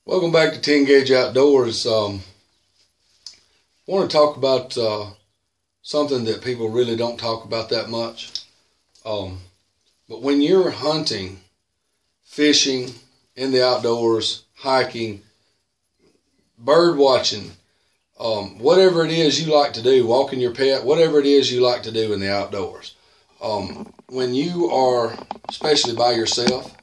Welcome back to 10 Gauge Outdoors. I want to talk about something that people really don't talk about that much. But when you're hunting, fishing, in the outdoors, hiking, bird watching, whatever it is you like to do, walking your pet, whatever it is you like to do in the outdoors. When you are, especially by yourself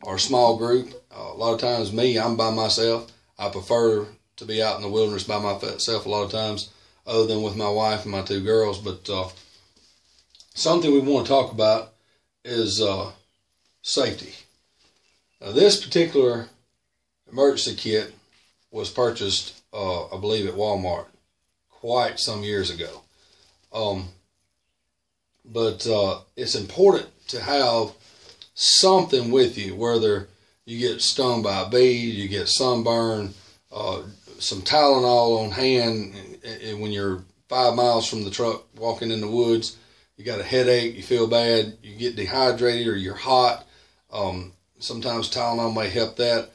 or a small group, a lot of times I'm by myself. I prefer to be out in the wilderness by myself a lot of times, other than with my wife and my two girls. But something we want to talk about is safety. Now, this particular emergency kit was purchased, I believe, at Walmart quite some years ago. But it's important to have something with you, whether you get stung by a bee, you get sunburn, some Tylenol on hand and when you're 5 miles from the truck walking in the woods, you got a headache, you feel bad, you get dehydrated or you're hot. Sometimes Tylenol may help that.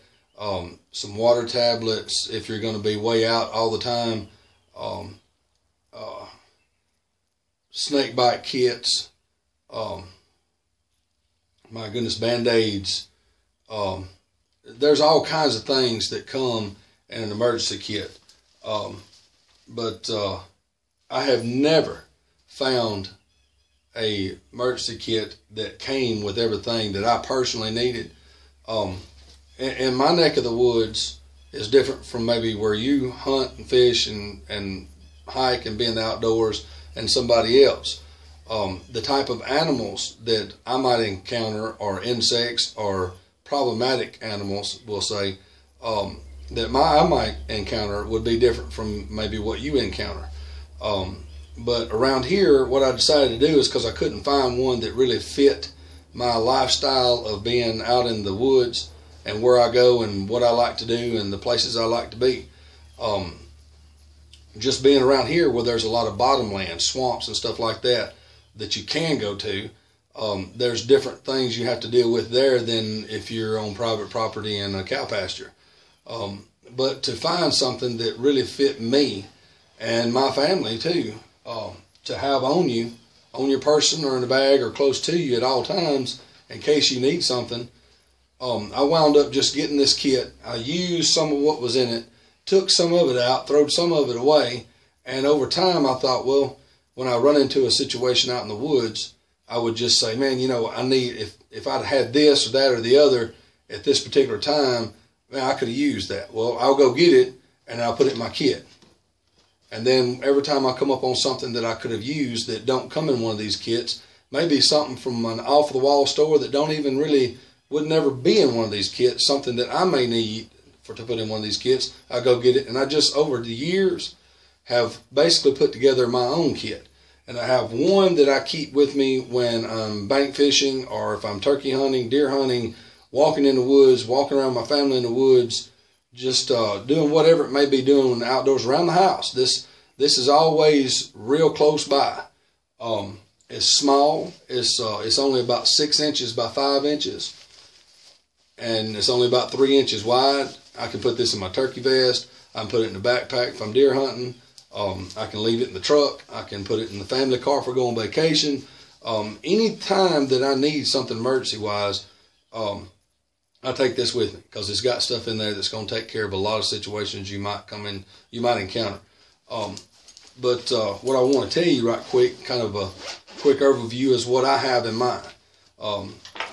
Some water tablets if you're going to be way out all the time. Snake bite kits. My goodness, Band-Aids. There's all kinds of things that come in an emergency kit. But I have never found a emergency kit that came with everything that I personally needed. And my neck of the woods is different from maybe where you hunt and fish and hike and be in the outdoors and somebody else. The type of animals that I might encounter are insects or problematic animals, we'll say, that I might encounter would be different from maybe what you encounter. But around here, what I decided to do is, because I couldn't find one that really fit my lifestyle of being out in the woods and where I go and what I like to do and the places I like to be. Just being around here where there's a lot of bottomland, swamps and stuff like that you can go to, there's different things you have to deal with there than if you're on private property in a cow pasture. But to find something that really fit me and my family too, to have on you, on your person or in a bag or close to you at all times in case you need something. I wound up just getting this kit. I used some of what was in it, took some of it out, threw some of it away, and over time I thought, well, when I run into a situation out in the woods, I would just say, man, you know, I need, if I'd had this or that or the other at this particular time, man, I could have used that. Well, I'll go get it and I'll put it in my kit. And then every time I come up on something that I could have used that don't come in one of these kits, maybe something from an off-the-wall store that don't even really, would never be in one of these kits, something that I may need to put in one of these kits, I go get it. And I just, over the years, have basically put together my own kit. And I have one that I keep with me when I'm bank fishing or if I'm turkey hunting, deer hunting, walking in the woods, walking around my family in the woods, just doing whatever it may be doing in the outdoors around the house. This is always real close by. It's small. It's only about 6 inches by 5 inches. And it's only about 3 inches wide. I can put this in my turkey vest. I can put it in the backpack if I'm deer hunting. I can leave it in the truck. I can put it in the family car if we're going on vacation. Any time that I need something emergency-wise, I take this with me because it's got stuff in there that's going to take care of a lot of situations you might encounter. But what I want to tell you right quick, kind of a quick overview, is what I have in mind.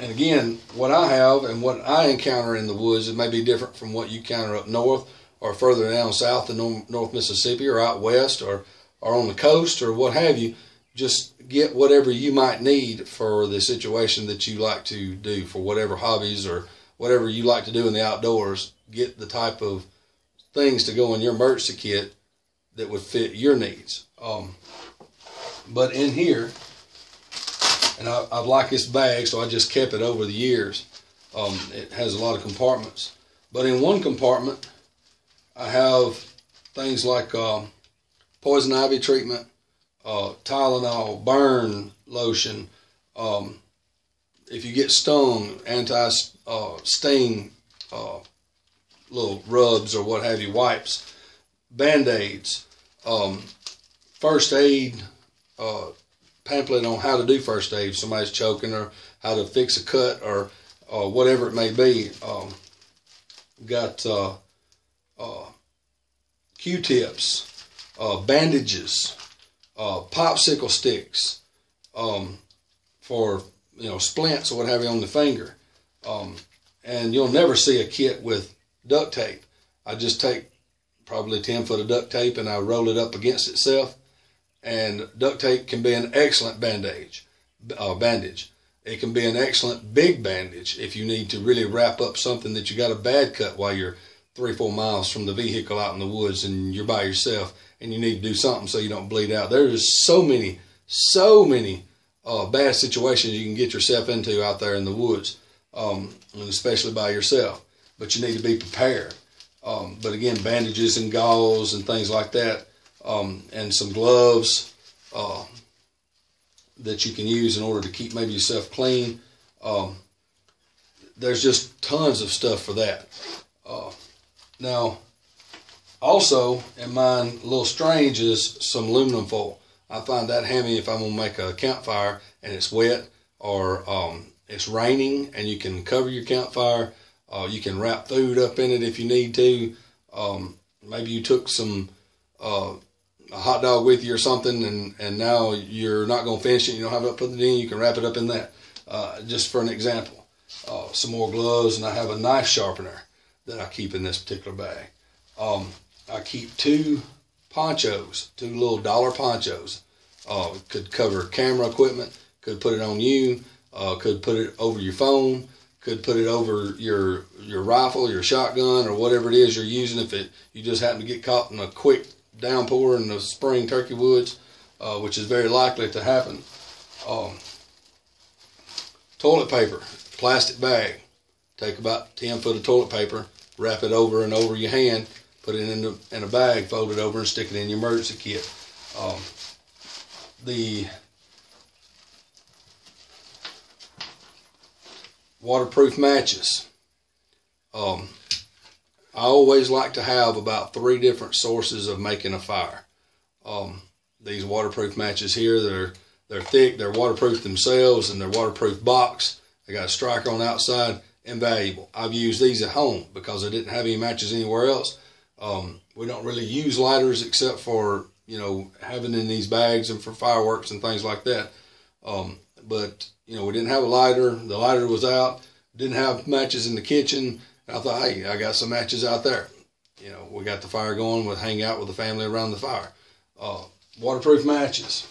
And again, what I have and what I encounter in the woods, it may be different from what you encounter up north or further down south in North Mississippi or out west or on the coast or what have you. Just get whatever you might need for the situation that you like to do, for whatever hobbies or whatever you like to do in the outdoors. Get the type of things to go in your emergency kit that would fit your needs. But in here, and I like this bag, so I just kept it over the years. It has a lot of compartments. But in one compartment, I have things like poison ivy treatment, Tylenol, burn lotion. If you get stung, anti-sting little rubs or what have you, wipes, Band-Aids, first aid pamphlet on how to do first aid if somebody's choking, or how to fix a cut, or whatever it may be. Got Q-tips, bandages, popsicle sticks, for splints or what have you on the finger. And you'll never see a kit with duct tape. I just take probably 10 foot of duct tape and I roll it up against itself. And duct tape can be an excellent bandage. It can be an excellent big bandage if you need to really wrap up something that you got a bad cut while you're 3-4 miles from the vehicle out in the woods and you're by yourself and you need to do something so you don't bleed out. There's so many bad situations you can get yourself into out there in the woods, and especially by yourself. But you need to be prepared. But again, bandages and gauze and things like that, and some gloves that you can use in order to keep maybe yourself clean. There's just tons of stuff for that. Now, also in mine, a little strange, is some aluminum foil. I find that handy if I'm going to make a campfire and it's wet, or it's raining and you can cover your campfire. You can wrap food up in it if you need to. Maybe you took a hot dog with you or something, and now you're not going to finish it. You don't have it put it in. You can wrap it up in that. Just for an example. Some more gloves, and I have a knife sharpener that I keep in this particular bag. I keep 2 ponchos, 2 little dollar ponchos. Could cover camera equipment, could put it on you, could put it over your phone, could put it over your rifle, your shotgun, or whatever it is you're using if you just happen to get caught in a quick downpour in the spring turkey woods, which is very likely to happen. Toilet paper, plastic bag. Take about 10 foot of toilet paper, wrap it over and over your hand, put it in a bag, fold it over, and stick it in your emergency kit. The waterproof matches. I always like to have about 3 different sources of making a fire. These waterproof matches here, they're thick, they're waterproof themselves, and they're waterproof box. They got a striker on the outside. Invaluable. I've used these at home because I didn't have any matches anywhere else. We don't really use lighters except for having in these bags and for fireworks and things like that. But we didn't have a lighter. The lighter was out. Didn't have matches in the kitchen. And I thought, hey, I got some matches out there. We got the fire going. We'll hang out with the family around the fire. Waterproof matches.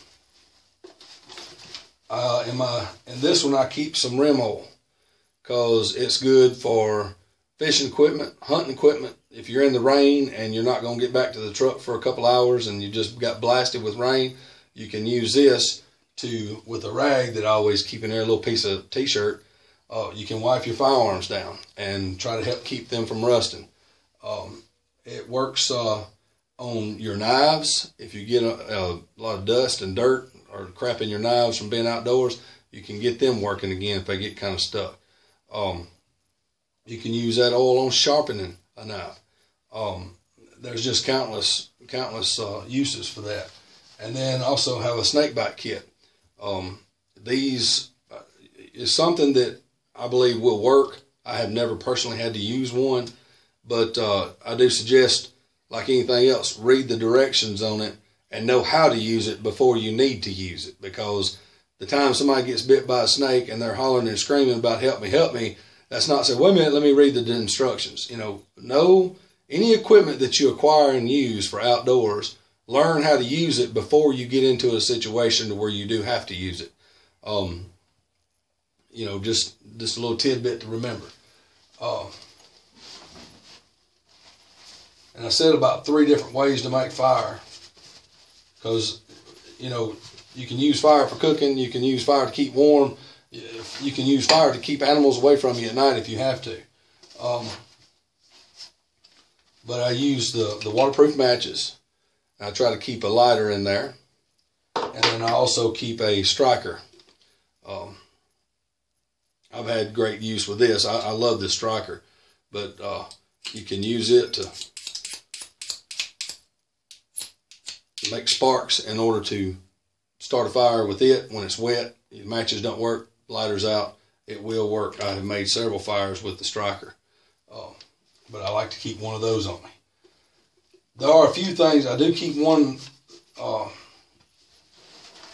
In this one, I keep some rim oil because it's good for fishing equipment, hunting equipment. If you're in the rain and you're not going to get back to the truck for a couple hours and you just got blasted with rain, you can use this with a rag that I always keep in there, a little piece of t-shirt. You can wipe your firearms down and try to help keep them from rusting. It works on your knives. If you get a lot of dust and dirt or crap in your knives from being outdoors, you can get them working again if they get kind of stuck. You can use that oil on sharpening a knife. There's just countless uses for that. And then also have a snake bite kit. These is something that I believe will work. I have never personally had to use one, but I do suggest, like anything else, read the directions on it and know how to use it before you need to use it, because the time somebody gets bit by a snake and they're hollering and screaming about help me, that's not saying, wait a minute, let me read the instructions. Know any equipment that you acquire and use for outdoors, learn how to use it before you get into a situation where you do have to use it. Just a little tidbit to remember. And I said about 3 different ways to make fire, because you can use fire for cooking, you can use fire to keep warm, you can use fire to keep animals away from you at night if you have to. But I use the waterproof matches. I try to keep a lighter in there, and then I also keep a striker. I've had great use with this. I love this striker, but You can use it to make sparks in order to start a fire with it when it's wet. Your matches don't work, lighter's out, it will work. I have made several fires with the striker, but I like to keep one of those on me. There are a few things. I do keep one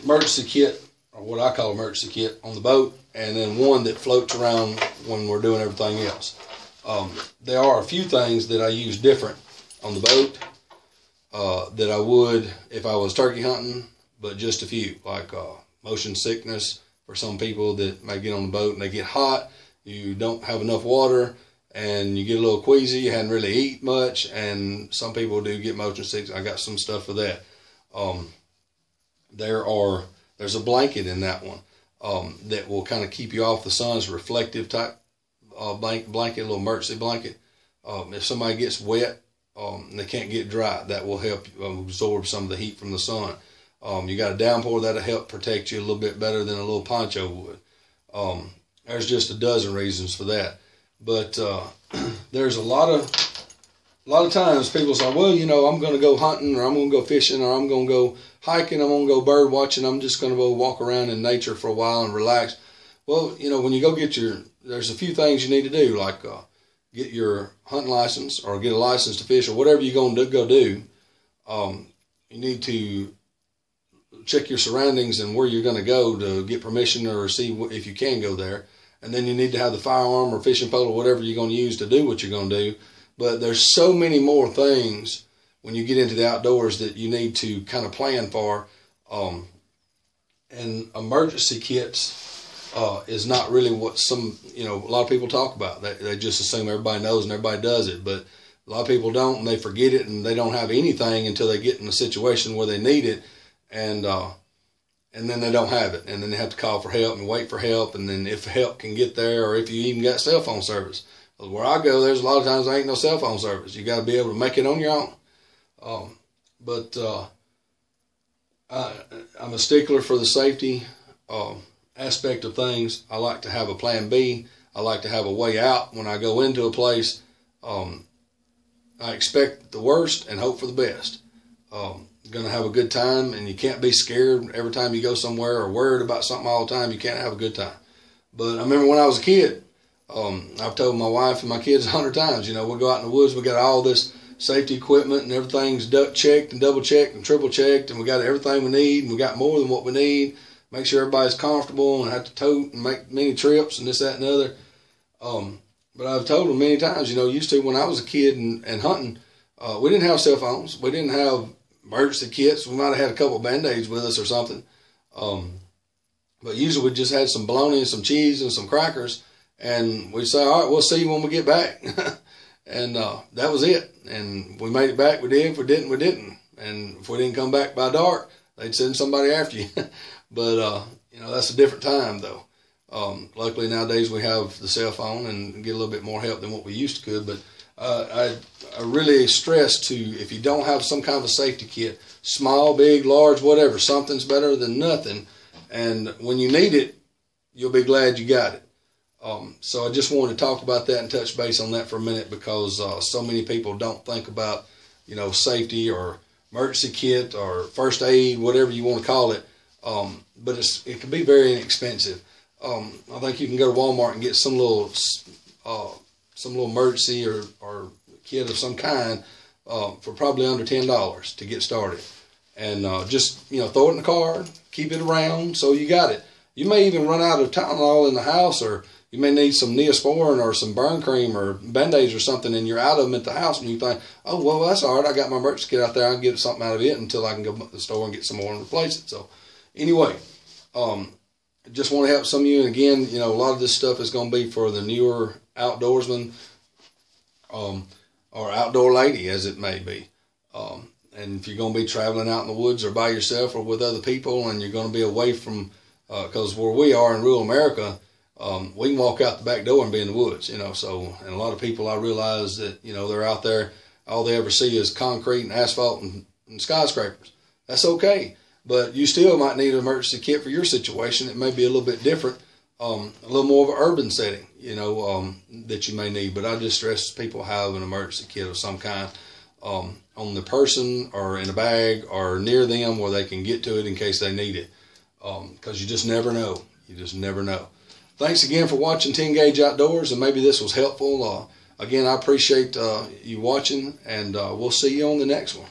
emergency kit, or what I call emergency kit, on the boat, and then one that floats around when we're doing everything else. There are a few things that I use different on the boat that I would if I was turkey hunting, but just a few, like motion sickness for some people that may get on the boat and they get hot, you don't have enough water, and you get a little queasy, you hadn't really eaten much, and some people do get motion sickness. I got some stuff for that. There's a blanket in that one that will kind of keep you off the sun's reflective type blanket, a little emergency blanket. If somebody gets wet and they can't get dry, that will help absorb some of the heat from the sun. You got a downpour, that'll help protect you a little bit better than a little poncho would. There's just a dozen reasons for that. But there's a lot of times people say, well, you know, I'm going to go hunting, or I'm going to go fishing, or I'm going to go hiking, I'm going to go bird watching, I'm just going to go walk around in nature for a while and relax. Well, you know, when you go get there's a few things you need to do, like get your hunting license or get a license to fish or whatever you're going to go do. You need to check your surroundings and where you're going to go to get permission or see if you can go there. And then you need to have the firearm or fishing pole or whatever you're going to use to do what you're going to do. But there's so many more things when you get into the outdoors that you need to kind of plan for. And emergency kits is not really what a lot of people talk about. They just assume everybody knows and everybody does it. But a lot of people don't, and they forget it, and they don't have anything until they get in a situation where they need it. And then they don't have it, and then they have to call for help and wait for help, and then if help can get there, or if you even got cell phone service. Where I go, there's a lot of times there ain't no cell phone service. You got to be able to make it on your own. I'm a stickler for the safety aspect of things. I like to have a plan B. I like to have a way out when I go into a place. I expect the worst and hope for the best. Going to have a good time, and you can't be scared every time you go somewhere or worried about something all the time. You can't have a good time. But I remember when I was a kid, I've told my wife and my kids 100 times, you know, we'll go out in the woods, we got all this safety equipment, and everything's duck checked and double checked and triple checked, and we got everything we need, and we got more than what we need. Make sure everybody's comfortable and have to tote and make many trips and this, that, and the other. But I've told them many times, you know, used to when I was a kid and hunting, we didn't have cell phones. We didn't have emergency kits. We might have had a couple of Band-Aids with us or something. But usually we just had some bologna and some cheese and some crackers, and we'd say, all right, we'll see you when we get back. And that was it. And we made it back, we did. If we didn't, we didn't. And if we didn't come back by dark, they'd send somebody after you. But, you know, that's a different time, though. Luckily nowadays we have the cell phone and get a little bit more help than what we used to could. But I really stress to, if you don't have some kind of a safety kit, small, big, large, whatever, something's better than nothing. And when you need it, you'll be glad you got it. So I just wanted to talk about that and touch base on that for a minute, because so many people don't think about, you know, safety or emergency kit or first aid, whatever you want to call it. But it can be very inexpensive. I think you can go to Walmart and get some little emergency or kit of some kind for probably under $10 to get started. And just, you know, throw it in the car, keep it around so you got it. You may even run out of Tylenol in the house, or you may need some Neosporin or some burn cream or Band-Aids or something, and you're out of them at the house, and you think, oh, well, that's all right. I got my emergency kit out there. I can get something out of it until I can go to the store and get some more and replace it. So anyway, just want to help some of you. And again, you know, a lot of this stuff is going to be for the newer outdoorsman or outdoor lady, as it may be. And if you're going to be traveling out in the woods or by yourself or with other people, and you're going to be away from, because where we are in rural America, we can walk out the back door and be in the woods, you know. So, and a lot of people, I realize that, you know, they're out there, all they ever see is concrete and asphalt and skyscrapers. That's okay. But you still might need an emergency kit for your situation. It may be a little bit different. a little more of an urban setting, you know, that you may need. But I just stress people have an emergency kit of some kind on the person or in a bag or near them where they can get to it in case they need it. Because you just never know. You just never know. Thanks again for watching 10 Gauge Outdoors, and maybe this was helpful. Again, I appreciate you watching, and we'll see you on the next one.